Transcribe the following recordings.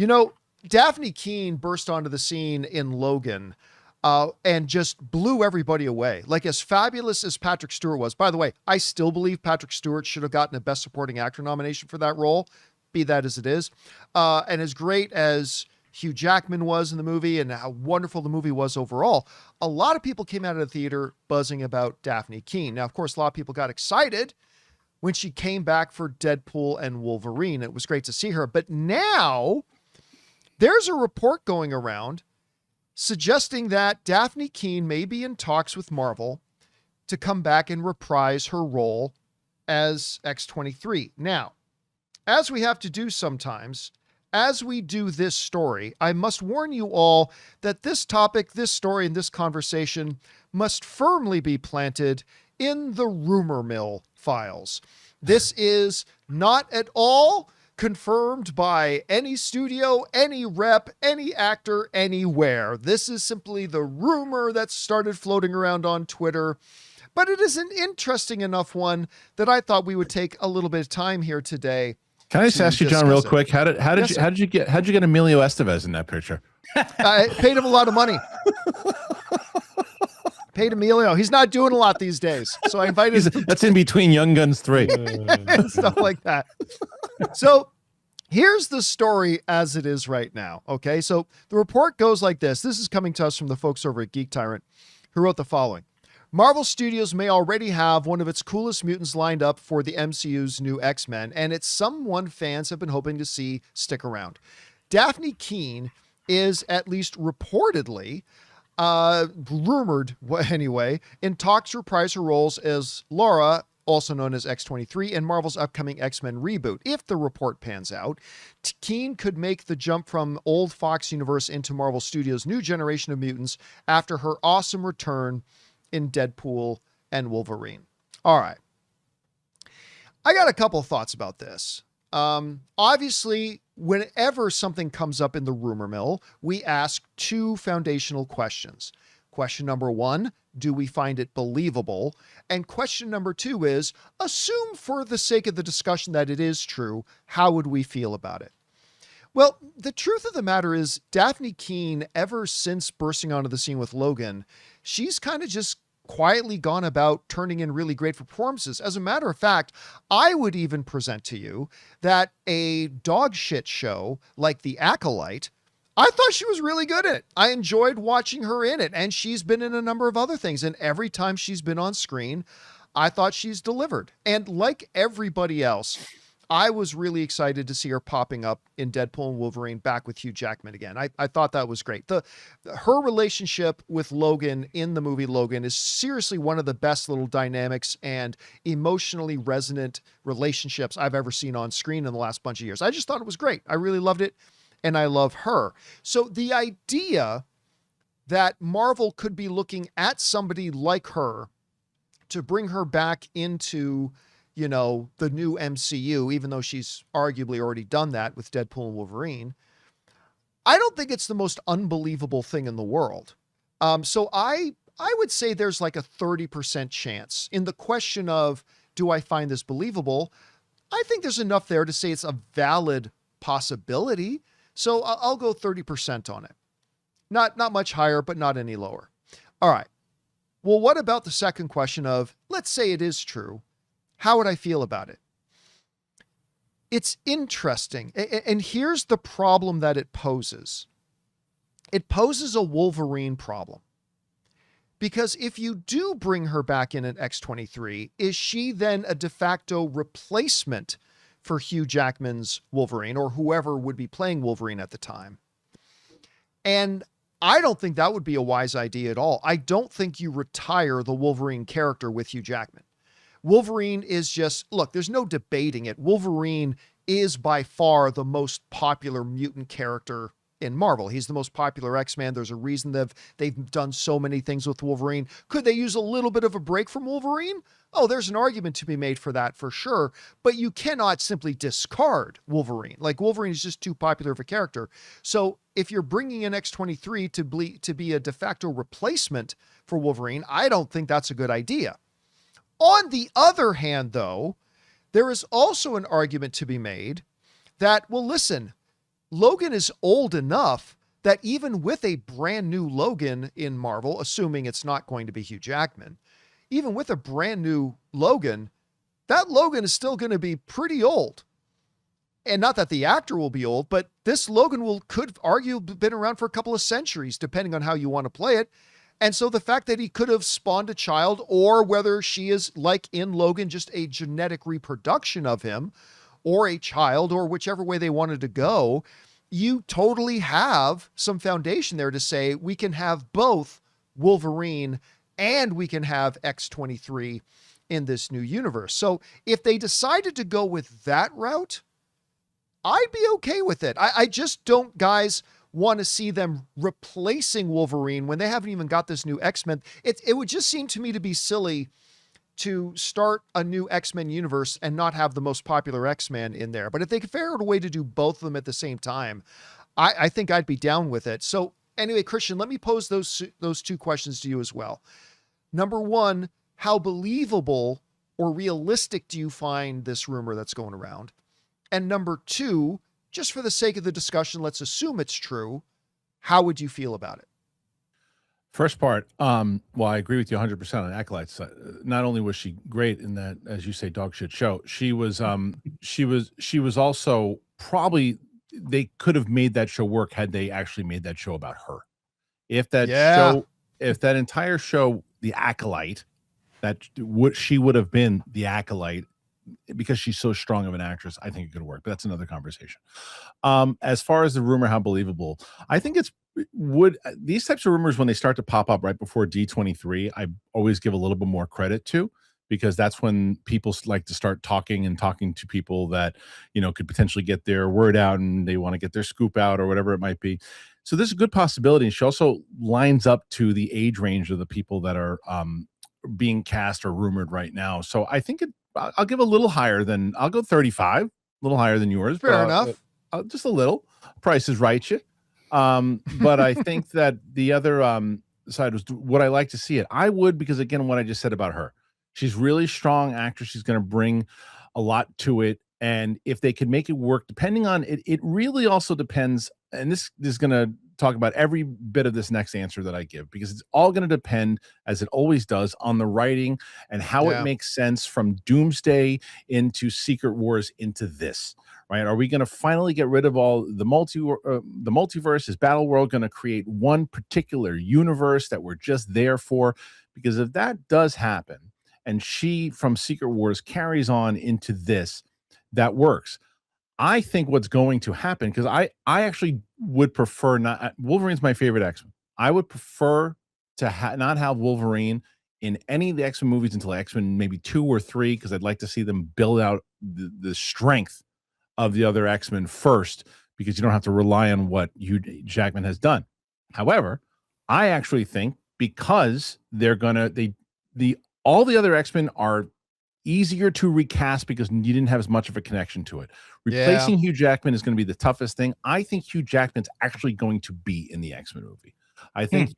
You know, Dafne Keen burst onto the scene in Logan and just blew everybody away. Like, as fabulous as Patrick Stewart was. By the way, I still believe Patrick Stewart should have gotten a Best Supporting Actor nomination for that role, be that as it is. And as great as Hugh Jackman was in the movie and how wonderful the movie was overall, a lot of people came out of the theater buzzing about Dafne Keen. Now, of course, a lot of people got excited when she came back for Deadpool and Wolverine. It was great to see her. But now there's a report going around suggesting that Dafne Keen may be in talks with Marvel to come back and reprise her role as X-23. Now, as we have to do sometimes, as we do this story, I must warn you all that this topic, this story, and this conversation must firmly be planted in the rumor mill files. This is not at all confirmed by any studio, any rep, any actor, anywhere. This is simply the rumor that started floating around on Twitter, but it is an interesting enough one that I thought we would take a little bit of time here today. Can I just ask you, John, real quick? How did you get Emilio Estevez in that picture? I paid him a lot of money. Paid Emilio. He's not doing a lot these days, so I invited him. That's in between Young Guns 3. Stuff like that. So here's the story as it is right now. Okay, so the report goes like this. This is coming to us from the folks over at Geek Tyrant, who wrote the following. Marvel Studios may already have one of its coolest mutants lined up for the MCU's new X-Men, and it's someone fans have been hoping to see stick around. Dafne Keen is, at least reportedly, rumored anyway, in talks to reprise her roles as Laura, also known as X-23, in Marvel's upcoming X-Men reboot. If the report pans out, Keen could make the jump from old Fox universe into Marvel Studios' new generation of mutants after her awesome return in Deadpool and Wolverine. All right. I got a couple thoughts about this. Obviously, whenever something comes up in the rumor mill, we ask two foundational questions. Question number one, do we find it believable? And question number two is, assume for the sake of the discussion that it is true, how would we feel about it? Well, the truth of the matter is, Dafne Keen, ever since bursting onto the scene with Logan, she's kind of just quietly gone about turning in really great performances. As a matter of fact, I would even present to you that a dog shit show like The Acolyte, I thought she was really good at it. I enjoyed watching her in it, and she's been in a number of other things. And every time she's been on screen, I thought she's delivered. And like everybody else, I was really excited to see her popping up in Deadpool and Wolverine back with Hugh Jackman again. I thought that was great. Her relationship with Logan in the movie Logan is seriously one of the best little dynamics and emotionally resonant relationships I've ever seen on screen in the last bunch of years. I just thought it was great. I really loved it, and I love her. So the idea that Marvel could be looking at somebody like her to bring her back into, you know, the new MCU, even though she's arguably already done that with Deadpool and Wolverine, I don't think it's the most unbelievable thing in the world. So I would say there's like a 30% chance. In the question of, do I find this believable? I think there's enough there to say it's a valid possibility. So I'll go 30% on it. Not much higher, but not any lower. All right. Well, what about the second question of, let's say it is true. How would I feel about it? It's interesting. And here's the problem that it poses. It poses a Wolverine problem. Because if you do bring her back in at X-23, is she then a de facto replacement for Hugh Jackman's Wolverine, or whoever would be playing Wolverine at the time? And I don't think that would be a wise idea at all. I don't think you retire the Wolverine character with Hugh Jackman. Wolverine is just, look, there's no debating it. Wolverine is by far the most popular mutant character in Marvel. He's the most popular X-Man. There's a reason they've done so many things with Wolverine. Could they use a little bit of a break from Wolverine? Oh, there's an argument to be made for that for sure, but you cannot simply discard Wolverine. Like, Wolverine is just too popular of a character. So if you're bringing in X-23 to be a de facto replacement for Wolverine, I don't think that's a good idea. On the other hand, though, there is also an argument to be made that, well, listen, Logan is old enough that even with a brand new Logan in Marvel, assuming it's not going to be Hugh Jackman, even with a brand new Logan, that Logan is still going to be pretty old. And not that the actor will be old, but this Logan could arguably been around for a couple of centuries, depending on how you want to play it. And so the fact that he could have spawned a child, or whether she is, like in Logan, just a genetic reproduction of him, or a child, or whichever way they wanted to go, you totally have some foundation there to say we can have both Wolverine and we can have X-23 in this new universe. So if they decided to go with that route, I'd be okay with it. I just don't, guys, want to see them replacing Wolverine when they haven't even got this new X-Men. It would just seem to me to be silly to start a new X-Men universe and not have the most popular X-Men in there. But if they could figure out a way to do both of them at the same time, I think I'd be down with it. So anyway, Kristian, let me pose those two questions to you as well. Number one, how believable or realistic do you find this rumor that's going around? And number two, just for the sake of the discussion, let's assume it's true. How would you feel about it? First part, well, I agree with you 100% on Acolytes. Not only was she great in that, as you say, dog shit show, she was also probably, they could have made that show work had they actually made that show about her. If that entire show, The Acolyte, she would have been the Acolyte, because she's so strong of an actress, I think it could work, but that's another conversation. As far as the rumor, how believable, I think these types of rumors, when they start to pop up right before D23, I always give a little bit more credit to, because that's when people like to start talking to people that, could potentially get their word out and they want to get their scoop out or whatever it might be. So there's a good possibility. And she also lines up to the age range of the people that are being cast or rumored right now. So I think I'll give a little higher than, I'll go 35, a little higher than yours. Fair enough. Just a little. Price is right, you. But I think that the other side was, would I like to see it? I would, because again, what I just said about her, she's really strong actress. She's going to bring a lot to it. And if they could make it work, depending on it, it really also depends. And this is going to talk about every bit of this next answer that I give, because it's all going to depend, as it always does, on the writing and how it makes sense from Doomsday into Secret Wars into this, right? Are we going to finally get rid of all the multiverse? Is Battle World going to create one particular universe that we're just there for? Because if that does happen, and she from Secret Wars carries on into this, that works. I think what's going to happen, because I actually would prefer not, Wolverine's my favorite X-Men. I would prefer to not have Wolverine in any of the X-Men movies until X-Men maybe 2 or 3, because I'd like to see them build out the strength of the other X-Men first, because you don't have to rely on what Hugh Jackman has done. However, I actually think, because all the other X-Men are easier to recast because you didn't have as much of a connection to it. Replacing Hugh Jackman is going to be the toughest thing. I think Hugh Jackman's actually going to be in the X-Men movie. I think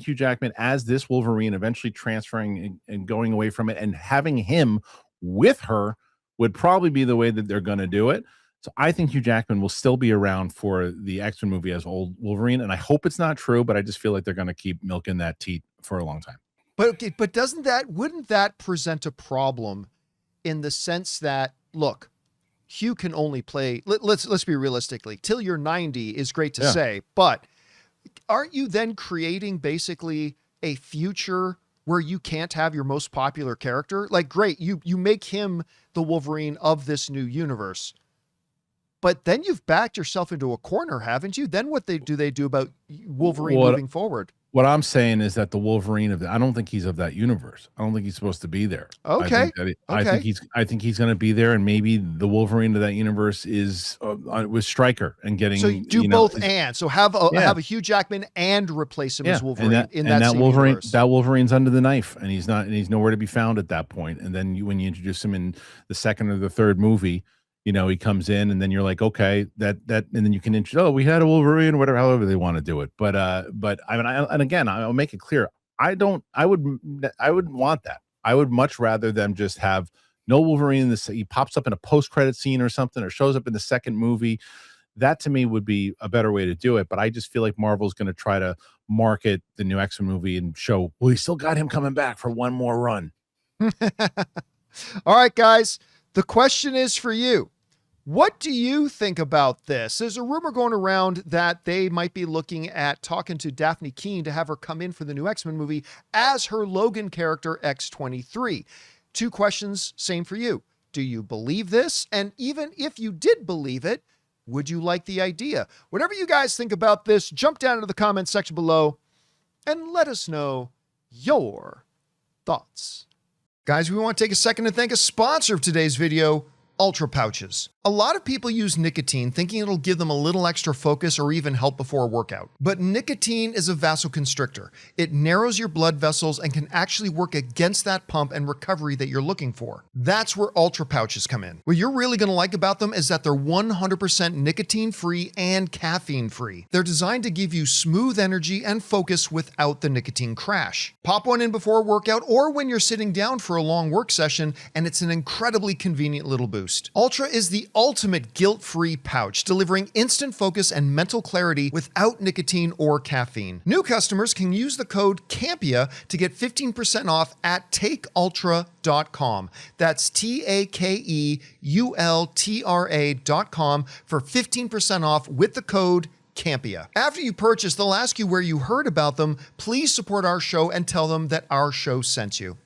Hugh Jackman as this Wolverine, eventually transferring and going away from it, and having him with her would probably be the way that they're going to do it. So I think Hugh Jackman will still be around for the X-Men movie as old Wolverine, and I hope it's not true, but I just feel like they're going to keep milking that teat for a long time. But wouldn't that present a problem in the sense that, look, Hugh can only play, let's be realistically, till you're 90 is great to say, but aren't you then creating basically a future where you can't have your most popular character? Like, great, you make him the Wolverine of this new universe, but then you've backed yourself into a corner, haven't you? Then what do they do about Wolverine moving forward? What I'm saying is that the Wolverine I don't think he's of that universe. I don't think he's supposed to be there. Okay. I think he's going to be there, and maybe the Wolverine of that universe is with Stryker and getting. So you do both, and so have a Hugh Jackman and replace him as Wolverine in that same Wolverine. Universe. That Wolverine's under the knife, and he's nowhere to be found at that point. And then when you introduce him in the second or the third movie, he comes in, and then you're like, okay, that, and then you can introduce, we had a Wolverine, whatever, however they want to do it. But I mean, and again, I'll make it clear, I wouldn't want that. I would much rather them just have no Wolverine in this. He pops up in a post-credit scene or something, or shows up in the second movie. That to me would be a better way to do it. But I just feel like Marvel's going to try to market the new X-Men movie and show, well, we still got him coming back for one more run. All right, guys, the question is for you. What do you think about this? There's a rumor going around that they might be looking at talking to Dafne Keen to have her come in for the new X-Men movie as her Logan character, X-23. Two questions, same for you. Do you believe this? And even if you did believe it, would you like the idea? Whatever you guys think about this, jump down into the comments section below and let us know your thoughts. Guys, we want to take a second to thank a sponsor of today's video, Ultra Pouches. A lot of people use nicotine thinking it'll give them a little extra focus or even help before a workout. But nicotine is a vasoconstrictor. It narrows your blood vessels and can actually work against that pump and recovery that you're looking for. That's where Ultra Pouches come in. What you're really going to like about them is that they're 100% nicotine-free and caffeine-free. They're designed to give you smooth energy and focus without the nicotine crash. Pop one in before a workout or when you're sitting down for a long work session, and it's an incredibly convenient little boost. Ultra is the ultimate guilt-free pouch, delivering instant focus and mental clarity without nicotine or caffeine. New customers can use the code CAMPEA to get 15% off at takeultra.com. That's TAKEULTRA.com for 15% off with the code CAMPEA. After you purchase, they'll ask you where you heard about them. Please support our show and tell them that our show sent you.